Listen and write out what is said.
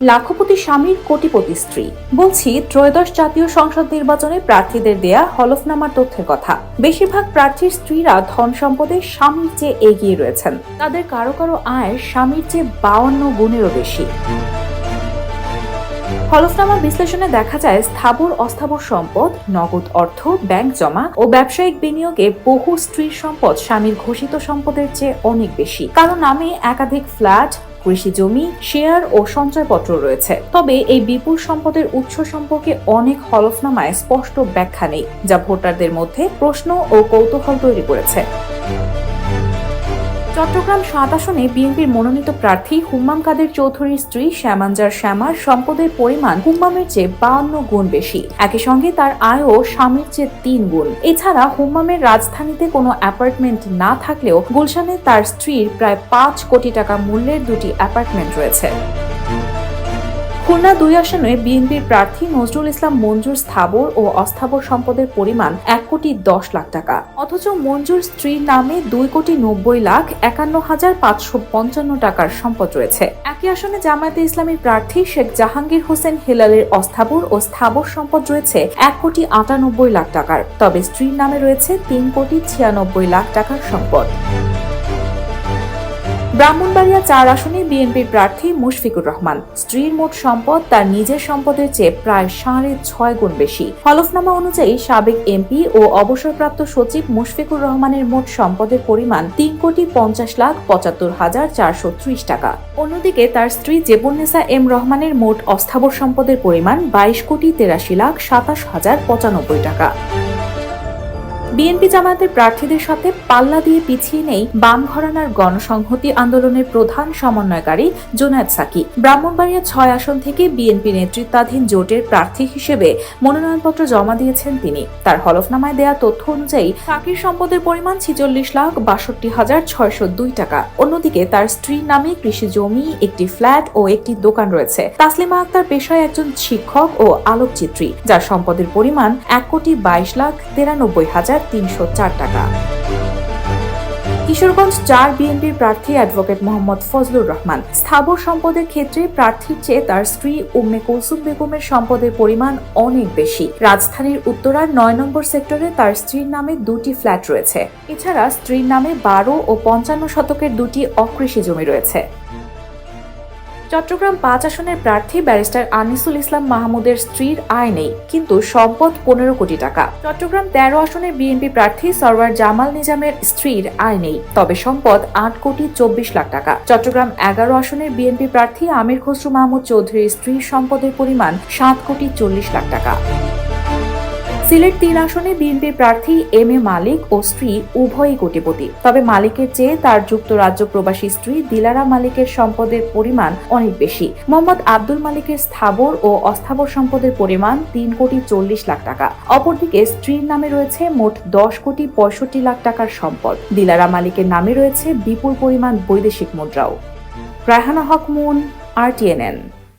লাখপতি স্বামীর কোটিপতি স্ত্রী। বলছি ত্রয়োদশ জাতীয় সংসদ নির্বাচনে প্রার্থীদের দেয়া হলফনামার তথ্যের কথা। বেশিরভাগ প্রার্থীর স্ত্রীরা ধন সম্পদে স্বামীর চেয়ে এগিয়ে রয়েছেন। তাদের কারো কারো আয় স্বামীর চেয়ে 52 গুণেরও বেশি। হলফনামা বিশ্লেষণে দেখা যায়, স্থাবর অস্থাবর সম্পদ, নগদ অর্থ, ব্যাংক জমা ও ব্যবসায়িক বিনিয়োগে বহু স্ত্রীর সম্পদ স্বামীর ঘোষিত সম্পদের চেয়ে অনেক বেশি। কারো নামে একাধিক ফ্ল্যাট, কৃষি জমি, শেয়ার ও সঞ্চয়পত্র রয়েছে। তবে এই বিপুল সম্পদের উৎস সম্পর্কে অনেক হলফনামায় স্পষ্ট ব্যাখ্যা নেই, যা ভোটারদের মধ্যে প্রশ্ন ও কৌতূহল তৈরি করেছে। চট্টগ্রাম ৭ আসনে বিএনপির মনোনীত প্রার্থী হুম্মাম কাদের চৌধুরীর স্ত্রী শ্যামাঞ্জার শ্যামার সম্পদের পরিমাণ হুম্মামের চেয়ে 52 গুণ বেশি। একই সঙ্গে তার আয়ও স্বামীর চেয়ে 3 গুণ। এছাড়া হুম্মামের রাজধানীতে কোনো অ্যাপার্টমেন্ট না থাকলেও গুলশানে তার স্ত্রীর প্রায় 5 কোটি টাকা মূল্যের দুটি অ্যাপার্টমেন্ট রয়েছে। খুলনা ২ আসনে বিএনপির প্রার্থী নজরুল ইসলাম মঞ্জুর স্থাবর ও অস্থাবর সম্পদের পরিমাণ ১,১০,০০,০০০ টাকা। অথচ মঞ্জুর স্ত্রীর নামে ২,৯০,৫৫৫ টাকার সম্পদ রয়েছে। একই আসনে জামায়াতে ইসলামীর প্রার্থী শেখ জাহাঙ্গীর হোসেন হেলালের অস্থাবর ও স্থাবর সম্পদ রয়েছে ১,৯৮,০০,০০০ টাকার। তবে স্ত্রীর নামে রয়েছে ৩,৯৬,০০,০০০ টাকার সম্পদ। ব্রাহ্মণবাড়িয়া ৪ আসনে বিএনপির প্রার্থী মুশফিকুর রহমান স্ত্রীর মোট সম্পদ তার নিজের সম্পদের চেয়ে প্রায় ৬.৫ গুণ বেশি। হলফনামা অনুযায়ী সাবেক এমপি ও অবসরপ্রাপ্ত সচিব মুশফিকুর রহমানের মোট সম্পদের পরিমাণ ৩,৫০,৭৫,৪৩০ টাকা। অন্যদিকে তার স্ত্রী জেবুন্নেসা এম রহমানের মোট অস্থাবর সম্পদের পরিমাণ ২২,৮৩,২৭,০৯৫ টাকা। বিএনপি জামায়াতের প্রার্থীদের সাথে পাল্লা দিয়ে পিছিয়ে নেই বাম ঘরানার গণসংহতি আন্দোলনের প্রধান সমন্বয়কারী জুনায়েদ সাকি। ব্রাহ্মণবাড়িয়া ৬ আসন থেকে বিএনপি নেতৃত্বাধীন জোটের প্রার্থী হিসেবে মনোনয়নপত্র জমা দিয়েছেন তিনি। তার হলফনামায় দেয়া তথ্য অনুযায়ী সাকির সম্পদের পরিমাণ ৪৬,৬২,৬০২ টাকা। অন্যদিকে তার স্ত্রীর নামে কৃষি জমি, একটি ফ্ল্যাট ও একটি দোকান রয়েছে। তাসলিমা আক্তার পেশায় একজন শিক্ষক ও আলোকচিত্রী, যার সম্পদের পরিমাণ ১,২২,৯৩,৩০৪ টাকা। কিশোরগঞ্জ ৪ বিএনপির প্রার্থী অ্যাডভোকেট মোহাম্মদ ফজলুর রহমান স্থাবর সম্পদের ক্ষেত্রে প্রার্থীর চেয়ে তার স্ত্রী উম্মে কুলসুম বেগমের সম্পদের পরিমাণ অনেক বেশি। রাজধানীর উত্তরার ৯ নম্বর সেক্টরে তার স্ত্রীর নামে ২টি ফ্ল্যাট রয়েছে। এছাড়া স্ত্রীর নামে ১২ ও ৫৫ শতকের ২টি অকৃষি জমি রয়েছে। চট্টগ্রাম ৫ আসনের প্রার্থী ব্যারিস্টার আনিসুল ইসলাম মাহমুদের স্ত্রীর আয় নেই, কিন্তু সম্পদ ১৫ কোটি টাকা। চট্টগ্রাম ১৩ আসনের বিএনপি প্রার্থী সরওয়ার জামাল নিজামের স্ত্রীর আয় নেই, তবে সম্পদ ৮,২৪,০০,০০০ টাকা। চট্টগ্রাম ১১ আসনের বিএনপি প্রার্থী আমির খসরু মাহমুদ চৌধুরীর স্ত্রীর সম্পদের পরিমাণ ৭,৪০,০০,০০০ টাকা। সিলেট ৩ আসনে বিএনপির প্রার্থী এম এ মালিক ও স্ত্রী উভয়ই কোটিপতি। তবে মালিকের চেয়ে তার যুক্তরাজ্য প্রবাসী স্ত্রী দিলারা মালিকের সম্পদের পরিমাণ অনেক বেশি। মোহাম্মদ আব্দুল মালিকের স্থাবর ও অস্থাবর সম্পদের পরিমাণ ৩,৪০,০০,০০০ টাকা। অপরদিকে স্ত্রীর নামে রয়েছে মোট ১০,৬৫,০০,০০০ টাকার সম্পদ। দিলারা মালিকের নামে রয়েছে বিপুল পরিমাণ বৈদেশিক মুদ্রাও। রায়হানা হক মুন, RTNN।